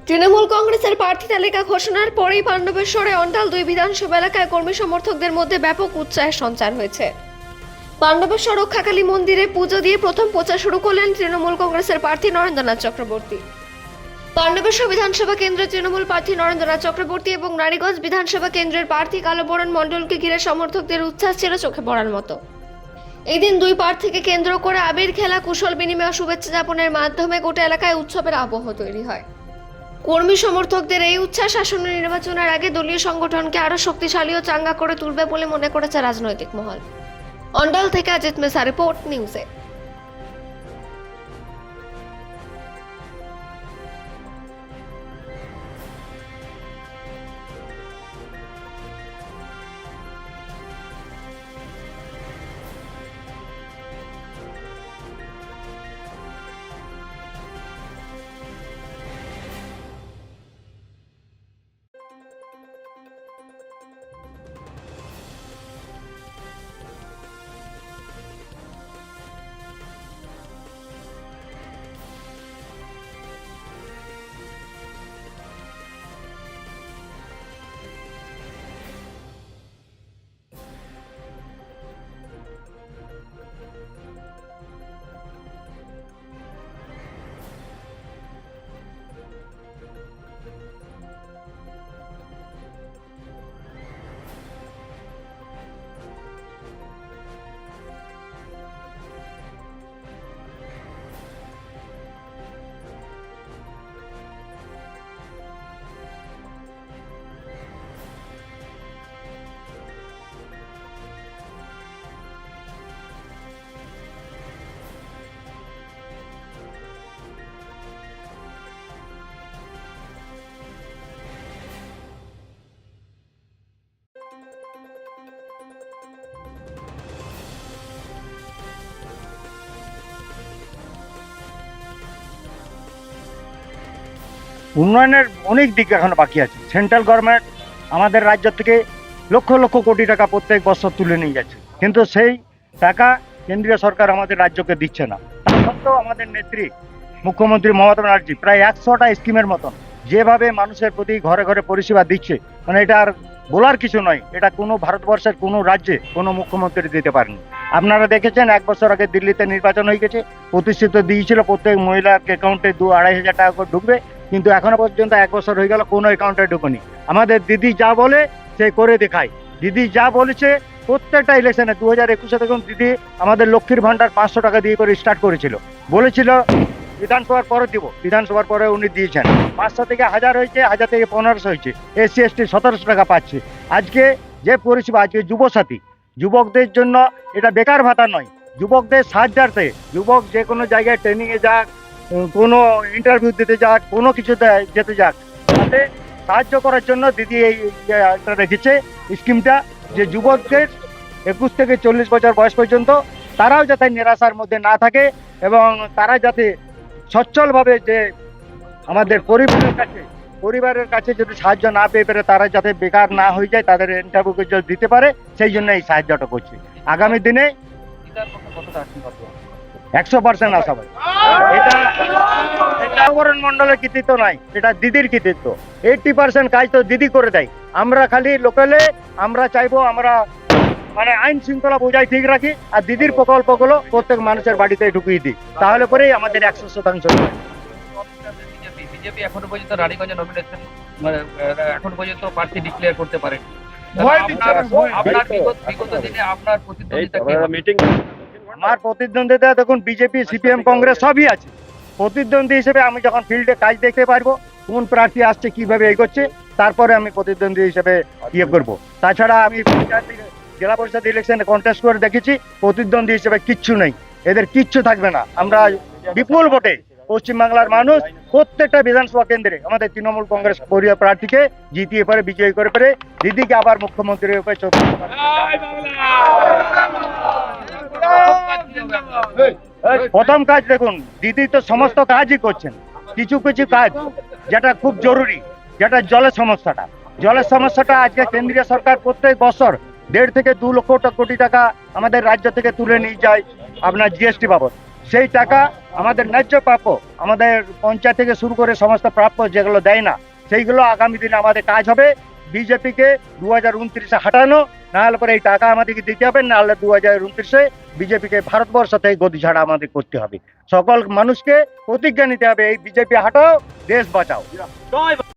তৃণমূল কংগ্রেসের প্রার্থী তালিকা ঘোষণার পরেই পাণ্ডবেশ্বরে অন্ডাল 2 বিধানসভা এলাকায় কর্মী সমর্থকদের মধ্যে ব্যাপক উৎসাহের সঞ্চার হয়েছে। পাণ্ডবেশ্বর রক্ষাকালী মন্দিরে পুজো দিয়ে প্রথম প্রচার শুরু করলেন তৃণমূল কংগ্রেসের প্রার্থী নরেন্দ্রনাথ চক্রবর্তী। পাণ্ডবেশ্বর বিধানসভা কেন্দ্রের তৃণমূল প্রার্থী নরেন্দ্রনাথ চক্রবর্তী এবং নারীগঞ্জ বিধানসভা কেন্দ্রের প্রার্থী কালোবরণ মণ্ডলকে ঘিরে সমর্থকদের উচ্ছ্বাস ছিল চোখে পড়ার মতো। এই দিন দুই প্রার্থীকে কেন্দ্র করে আবির খেলা, কুশল বিনিময় ও শুভেচ্ছা জ্ঞাপনের মাধ্যমে গোটা এলাকায় উৎসবের আবহ তৈরি হয়। কর্মী সমর্থকদের এই উচ্ছ্বাস আসন্ন নির্বাচনের আগে দলীয় সংগঠনকে আরো শক্তিশালী ও চাঙ্গা করে তুলবে বলে মনে করেছে রাজনৈতিক মহল। অন্ডাল থেকে অজিত মেসা, রিপোর্ট নিউজে। উন্নয়নের অনেক দিক এখনো বাকি আছে। সেন্ট্রাল গভর্নমেন্ট আমাদের রাজ্য থেকে লক্ষ লক্ষ কোটি টাকা প্রত্যেক বছর তুলে নিয়ে যাচ্ছে, কিন্তু সেই টাকা কেন্দ্রীয় সরকার আমাদের রাজ্যকে দিচ্ছে না। তা সত্ত্বেও আমাদের নেত্রী মুখ্যমন্ত্রী মমতা ব্যানার্জি প্রায় 100টা স্কিমের মতন যেভাবে মানুষের প্রতি ঘরে ঘরে পরিষেবা দিচ্ছে, মানে এটা আর বলার কিছু নয়। এটা কোনো ভারতবর্ষের কোনো রাজ্যে কোনো মুখ্যমন্ত্রী দিতে পারেনি। আপনারা দেখেছেন 1 বছর আগে দিল্লিতে নির্বাচন হয়ে গেছে, প্রতিশ্রুতি দিয়েছিল প্রত্যেক মহিলার অ্যাকাউন্টে 2-2.5 হাজার টাকা করে ঢুকবে, কিন্তু এখনো পর্যন্ত 1 বছর হয়ে গেল কোনো অ্যাকাউন্টে ঢুকেনি। আমাদের দিদি যা বলে সে করে দেখায়। দিদি যা বলেছে প্রত্যেকটা ইলেকশনে 2021-এ দেখুন দিদি আমাদের লক্ষ্মীর ভান্ডার 500 টাকা দিয়ে করে স্টার্ট করেছিল, বলেছিল বিধানসভার পরে দিব, বিধানসভার পরে উনি দিয়েছেন। 500 থেকে 1000 হয়েছে, 1000 থেকে 1500 হয়েছে, SC ST 1700 টাকা পাচ্ছে। আজকে যে পরিষেবা, আজকে যুবসাথী, যুবকদের জন্য এটা বেকার ভাতা নয়, যুবকদের সাহায্যার্থে, যুবক যে কোনো জায়গায় ট্রেনিংয়ে যাক, কোনো ইন্টারভিউ দিতে যাক, কোনো কিছুতে যেতে যাক, তাতে সাহায্য করার জন্য দিদি এই রেখেছে স্কিমটা, যে যুবকদের 21 থেকে 40 বছর বয়স পর্যন্ত তারাও যাতে নিরাশার মধ্যে না থাকে এবং তারা যাতে সচ্ছলভাবে যে আমাদের পরিবারের কাছে যদি সাহায্য না পেয়ে পারে, তারা যাতে বেকার না হয়ে যায়, তাদের ইন্টারভিউ দিতে পারে, সেই জন্য এই সাহায্যটা করছি। আগামী দিনে 100% আশাবাদী। এটা কালোবরণ মণ্ডলের কৃতিত্ব নয়, এটা দিদির কৃতিত্ব। 80% কাজ তো দিদি করে দেয়। আমরা খালি লোকালে আমরা চাইবো আমরা মানে আইন শৃঙ্খলা বজায় ঠিক রাখি, আর দিদির প্রকল্পগুলো প্রত্যেক মানুষের বাড়িতে ঢুকিয়ে দিই, তাহলে পরেই আমাদের 100% বিজেপি এখনো পর্যন্ত রানীগঞ্জে নমিনেশন এখন পর্যন্ত প্রার্থী ডিক্লেয়ার করতে পারেনি। আপনার বিগত দিনে আপনার আমার প্রতিদ্বন্দ্বিতা দেখুন বিজেপি, সিপিএম, কংগ্রেস সবই আছে। প্রতিদ্বন্দ্বী হিসেবে আমি যখন ফিল্ডে কাজ দেখতে পারবো, কোন প্রার্থী আসছে, কিভাবে এগোচ্ছে, তারপরে আমি প্রতিদ্বন্দ্বী হিসেবে করবো। তাছাড়া আমি জেলা পরিষদ ইলেকশনে কন্টেস্ট করে দেখেছি, প্রতিদ্বন্দ্বী হিসেবে কিচ্ছু নেই, এদের কিচ্ছু থাকবে না। আমরা বিপুল ভোটে পশ্চিমবাংলার মানুষ প্রত্যেকটা বিধানসভা কেন্দ্রে আমাদের তৃণমূল কংগ্রেস প্রার্থীকে জিতিয়ে পারে, বিজয়ী করে পারে, দিদিকে আবার মুখ্যমন্ত্রী রূপে প্রথম কাজ দেখুন, দিদি তো সমস্ত কাজই করছেন, কিছু কিছু কাজ যেটা খুব জরুরি, যেটা জলের সমস্যাটা আজকে কেন্দ্রীয় সরকার প্রত্যেক বছর 1.5 থেকে 2 লক্ষ কোটি টাকা আমাদের রাজ্য থেকে তুলে নিয়ে যায় আপনার জিএসটি বাবদ। সেই টাকা আমাদের ন্যায্য প্রাপ্য, আমাদের পঞ্চায়েত থেকে শুরু করে সমস্ত প্রাপ্য যেগুলো দেয় না, সেইগুলো আগামী দিনে আমাদের কাজ হবে। বিজেপিকে 2029-এ হাঁটানো, না হলে পরে এই টাকা আমাদেরকে দিতে হবে, না হলে 2029-এ বিজেপিকে ভারতবর্ষ থেকে গদি ছাড়া আমাদের করতে হবে। সকল মানুষকে প্রতিজ্ঞা নিতে হবে, এই বিজেপি হাঁটাও, দেশ বাঁচাও।